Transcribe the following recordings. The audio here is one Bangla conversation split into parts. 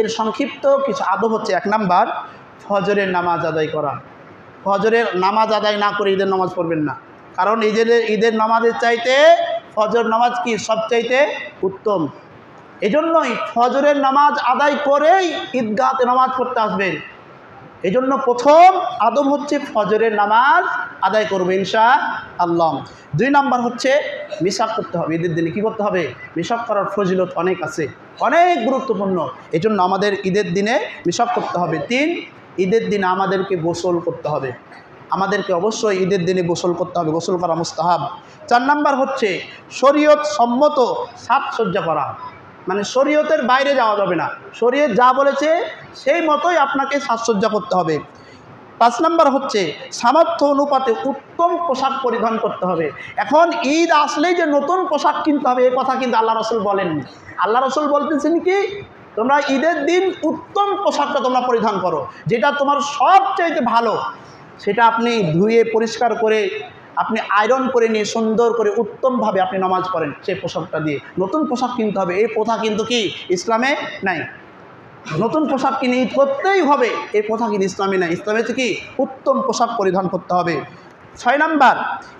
এর সংক্ষিপ্ত কিছু আদব হচ্ছে, 1 নাম্বার ফজরের নামাজ আদায় করা। ফজরের নামাজ আদায় না করে ঈদের নামাজ পড়বেন না, কারণ ঈদের নামাজের চাইতে ফজর নামাজ কি সবচাইতে উত্তম। এজন্যই ফজরের নামাজ আদায় করেই ঈদগাহতে নামাজ পড়তে আসবেন। এজন্য প্রথম আদব হচ্ছে ফজরের নামাজ আদায় করবে ইনশাআল্লাহ। 2 নাম্বার হচ্ছে মিসাক করতে হবে। ঈদের দিনে কী করতে হবে? মিসাক করার ফজিলত অনেক আছে, অনেক গুরুত্বপূর্ণ। এজন্য আমাদের ঈদের দিনে মিসাক করতে হবে। 3, ঈদের দিনে আমাদেরকে গোসল করতে হবে। আমাদেরকে অবশ্যই ঈদের দিনে গোসল করতে হবে, গোসল করা মুস্তাহাব। 4 নাম্বার হচ্ছে শরীয়ত সম্মত সাজসজ্জা করা, মানে শরীয়তের বাইরে যাওয়া যাবে না, শরীয়ত যা বলেছে সেই মতোই আপনাকে সাজসজ্জা করতে হবে। 5 নাম্বার হচ্ছে সামর্থ্য অনুপাতে উত্তম পোশাক পরিধান করতে হবে। এখন ঈদ আসলেই যে নতুন পোশাক কিনতে হবে এ কথা কিন্তু আল্লাহ রসুল বলেননি। আল্লাহ রসুল বলতেছেন কি, তোমরা ঈদের দিন উত্তম পোশাকটা তোমরা পরিধান করো, যেটা তোমার সবচাইতে ভালো, সেটা আপনি ধুয়ে পরিষ্কার করে আপনি আয়রন করে নিয়ে সুন্দর করে উত্তমভাবে আপনি নামাজ পড়েন সেই পোশাকটা দিয়ে। নতুন পোশাক কিনতে হবে, এই প্রথা কিন্তু কি ইসলামে নাই। নতুন পোশাক কিনে ঈদ করতেই হবে এই প্রথা কিন্তু ইসলামে নাই। ইসলামে হচ্ছে কি উত্তম পোশাক পরিধান করতে হবে। 6 নাম্বার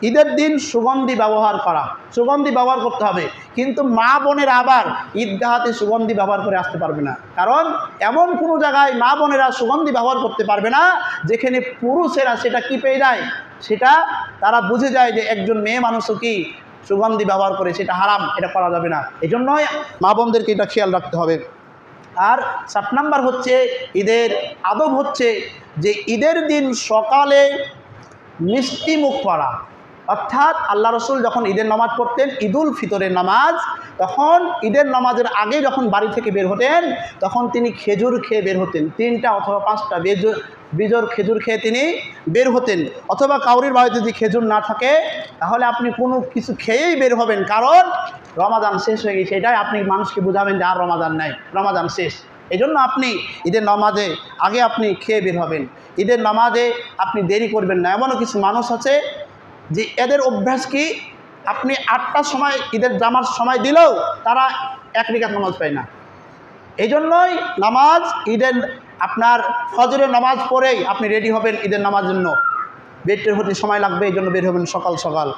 ঈদের দিন সুগন্ধি ব্যবহার করা, সুগন্ধি ব্যবহার করতে হবে। কিন্তু মা বোনেরা আবার ঈদগাহাতে সুগন্ধি ব্যবহার করে আসতে পারবে না, কারণ এমন কোনো জায়গায় মা বোনেরা সুগন্ধি ব্যবহার করতে পারবে না যেখানে পুরুষেরা সেটা কি পেয়ে যায়, সেটা তারা বুঝে যায় যে একজন মেয়ে মানুষও কি সুগন্ধি ব্যবহার করে, সেটা হারাম, এটা করা যাবে না। এই জন্যই মা বোনদেরকে এটা খেয়াল রাখতে হবে। আর 7 নাম্বার হচ্ছে ঈদের আদব হচ্ছে যে ঈদের দিন সকালে মিষ্টি মুখ করা। অর্থাৎ আল্লাহ রসুল যখন ঈদের নামাজ পড়তেন, ঈদুল ফিতরের নামাজ, তখন ঈদের নামাজের আগে যখন বাড়ি থেকে বের হতেন তখন তিনি খেজুর খেয়ে বের হতেন। 3টা অথবা 5টা বিজোড় খেজুর খেয়ে তিনি বের হতেন। অথবা কাউরির বাড়িতে যদি খেজুর না থাকে তাহলে আপনি কোনো কিছু খেয়েই বের হবেন, কারণ রমাদান শেষ হয়ে গেছে, এটাই আপনি মানুষকে বোঝাবেন যে আর রমাদান নাই, রমাদান শেষ। এই জন্য আপনি ঈদের নামাজে আগে আপনি খেয়ে বের হবেন, ঈদের নামাজে আপনি দেরি করবেন না। এমনও কিছু মানুষ আছে যে এদের অভ্যাস কি, আপনি 8টার সময় ঈদের জামার সময় দিলেও তারা 1 রাকাত নামাজ পায় না। এই জন্যই নামাজ ঈদের আপনার ফজরের নামাজ পড়েই আপনি রেডি হবেন ঈদের নামাজের জন্য। বের হতে সময় লাগবে, এই জন্য বের হবেন সকাল সকাল।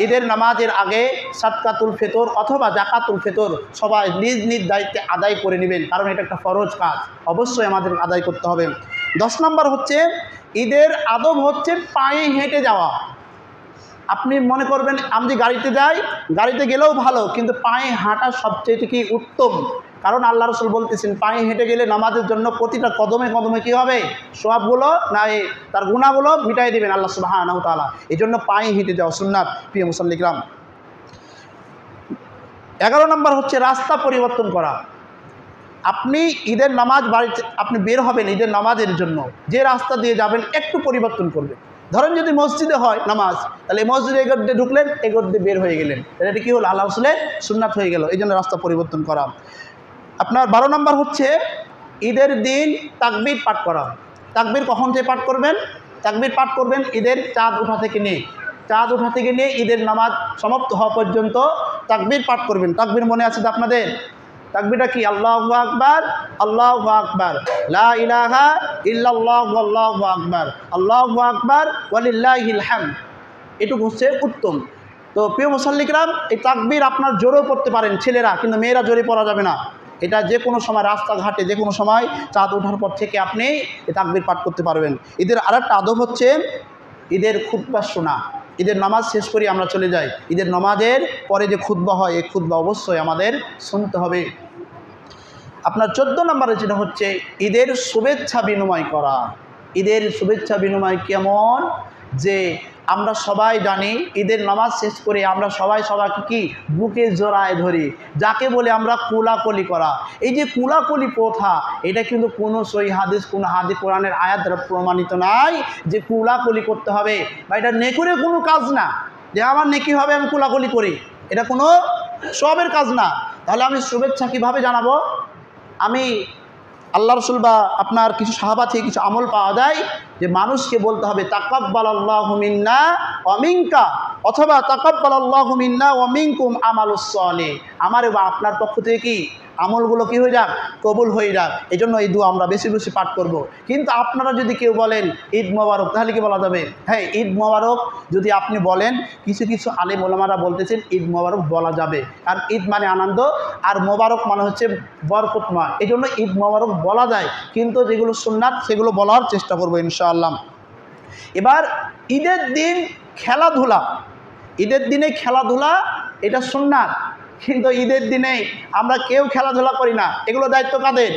ঈদের নামাজের আগে সাদকাতুল ফিতর অথবা জাকাতুল ফিতর সবাই নিজ নিজ দায়িত্বে আদায় করে নেবেন, কারণ এটা একটা ফরজ কাজ, অবশ্যই আমাদের আদায় করতে হবে। 10 নাম্বার হচ্ছে ঈদের আদব হচ্ছে পায়ে হেঁটে যাওয়া। আপনি মনে করবেন আমি গাড়িতে যাই, গাড়িতে গেলেও ভালো, কিন্তু পায়ে হাঁটা সবচেয়ে কি উত্তম, কারণ আল্লাহ রসুল বলতেছেন পায়ে হেঁটে গেলে নামাজের জন্য প্রতিটা কদমে কদমে কী হবে, সওয়াবগুলো না তার গুনাহগুলো মিটাই দেবেন আল্লাহ সুবহানাহু ওয়া তাআলা। এই জন্য পায়ে হেঁটে যাওয়া সুন্নাত, প্রিয় মুসাল্লিকরাম। 11 নাম্বার হচ্ছে রাস্তা পরিবর্তন করা। আপনি ঈদের নামাজ বাড়িতে আপনি বের হবেন ঈদের নামাজের জন্য, যে রাস্তা দিয়ে যাবেন একটু পরিবর্তন করবেন। ধরেন যদি মসজিদে হয় নামাজ, তাহলে মসজিদে এগোর দিয়ে ঢুকলেন, এগোর দিয়ে বের হয়ে গেলেন, এটা কি হলো, আল্লাহ রাসূলের সুন্নাত হয়ে গেল। এই জন্য রাস্তা পরিবর্তন করা। আপনার 12 নাম্বার হচ্ছে ঈদের দিন তাকবীর পাঠ করা। তাকবীর কখন থেকে পাঠ করবেন? তাকবীর পাঠ করবেন ঈদের চাঁদ ওঠা থেকে নিয়ে, চাঁদ ওঠা থেকে নিয়ে ঈদের নামাজ সমাপ্ত হওয়া পর্যন্ত তাকবীর পাঠ করবেন। তাকবীর মনে আছে তো আপনাদের? তাকবীরটা কি? আল্লাহু আকবার, আল্লাহু আকবার, লা ইলাহা ইল্লাল্লাহু আল্লাহু আকবার, আল্লাহু আকবার ওয়ালিল্লাহিল হামদ। এটুকু হচ্ছে উত্তম। তো প্রিয় মুসাল্লিকরাম, এই তাকবীর আপনার জোরেও পড়তে পারেন ছেলেরা, কিন্তু মেয়েরা জোরে পড়া যাবে না। এটা যে কোনো সময় রাস্তাঘাটে যে কোনো সময় চাঁদ ওঠার পর থেকে আপনি এই তাকবীর পাঠ করতে পারবেন। ঈদের আরেকটা আদব হচ্ছে ঈদের খুতবা শোনা। ঈদের নামাজ শেষ করি আমরা চলে যাই, ঈদের নামাজের পরে যে খুতবা হয় এই খুতবা অবশ্যই আমাদের শুনতে হবে। আপনার 14 নম্বরে যেটা হচ্ছে ঈদের শুভেচ্ছা বিনিময় করা। ঈদের শুভেচ্ছা বিনিময় কেমন, যে আমরা সবাই জানি ঈদের নামাজ শেষ করে আমরা সবাই সবাইকে কি বুকে জড়ায় ধরি, যাকে বলে আমরা কোলাকুলি করা। এই যে কোলাকুলি প্রথা, এটা কিন্তু কোনো সহিহ হাদিস, কোনো হাদিস কোরআনের আয়াত দ্বারা প্রমাণিত নাই যে কোলাকুলি করতে হবে, বা এটা নেকুরে কোনো কাজ না যে আমার নেকি হবে আমি কোলাকুলি করি, এটা কোনো সবের কাজ না। তাহলে আমি শুভেচ্ছা কীভাবে জানাবো? আমি আল্লাহ রসুল বা আপনার কিছু সাহাবা থেকে কিছু আমল পাওয়া যায় যে মানুষকে বলতে হবে তাকাব্বালাল্লাহু মিন্না ওয়া মিনকা, অথবা তাকাব্বালাল্লাহু মিন্না ওয়া মিনকুম আমালুস সালিহ। আমার বা আপনার পক্ষ থেকে কি আমলগুলো কী হয়ে যাক, কবুল হয়ে যাক। এই জন্য এই দোয়া আমরা বেশি বেশি পাঠ করব। কিন্তু আপনারা যদি কেউ বলেন ঈদ মোবারক, তাহলে কি বলা যাবে? হ্যাঁ, ঈদ মোবারক যদি আপনি বলেন, কিছু কিছু আলেম ওলামারা বলতেছেন ঈদ মোবারক বলা যাবে, কারণ ঈদ মানে আনন্দ, আর মোবারক মানে হচ্ছে বরকতময়। এই জন্য ঈদ মোবারক বলা যায়, কিন্তু যেগুলো সুন্নাত সেগুলো বলার চেষ্টা করবো ইনশাআল্লাহ। এবার ঈদের দিন খেলাধুলা, ঈদের দিনে খেলাধুলা এটা সুন্নাত, কিন্তু ঈদের দিনে আমরা কেউ খেলাধুলা করি না। এগুলো দায়িত্ব কাদের?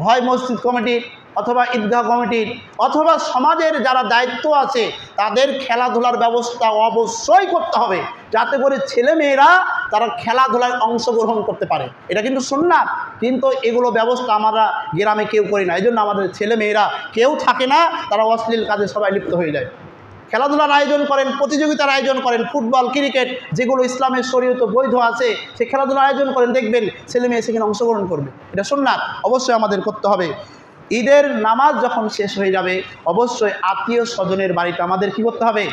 হয় মসজিদ কমিটির, অথবা ঈদগাহ কমিটির, অথবা সমাজের যারা দায়িত্ব আছে তাদের খেলাধুলার ব্যবস্থা অবশ্যই করতে হবে, যাতে করে ছেলে মেয়েরা তারা খেলাধুলায় অংশগ্রহণ করতে পারে। এটা কিন্তু সুন্নাত, কিন্তু এগুলো ব্যবস্থা আমরা গ্রামে কেউ করি না। এই জন্য আমাদের ছেলে মেয়েরা কেউ থাকে না, তারা অশ্লীল কাজে সবাই লিপ্ত হয়ে যায়। খেলাধুলার আয়োজন করেন, প্রতিযোগিতার আয়োজন করেন, ফুটবল, ক্রিকেট, যেগুলো ইসলামের শরীয়তে বৈধ আছে, সে খেলাধুলার আয়োজন করেন, দেখবেন ছেলে মেয়ে সেখানে অংশগ্রহণ করবে। এটা সুন্নাত, অবশ্যই আমাদের করতে হবে। ঈদের নামাজ যখন শেষ হয়ে যাবে, অবশ্যই আত্মীয় স্বজনের বাড়িতে আমাদের কি করতে হবে?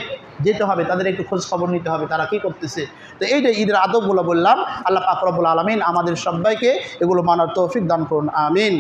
যেতে হবে, তাদের একটু খোঁজ খবর নিতে হবে তারা কি করতেছে। তো এই যে ঈদের আদবগুলো বললাম, আল্লাহ পাক রব্বুল আলামিন আমাদের সবাইকে এগুলো মানার তৌফিক দান করুন, আমিন।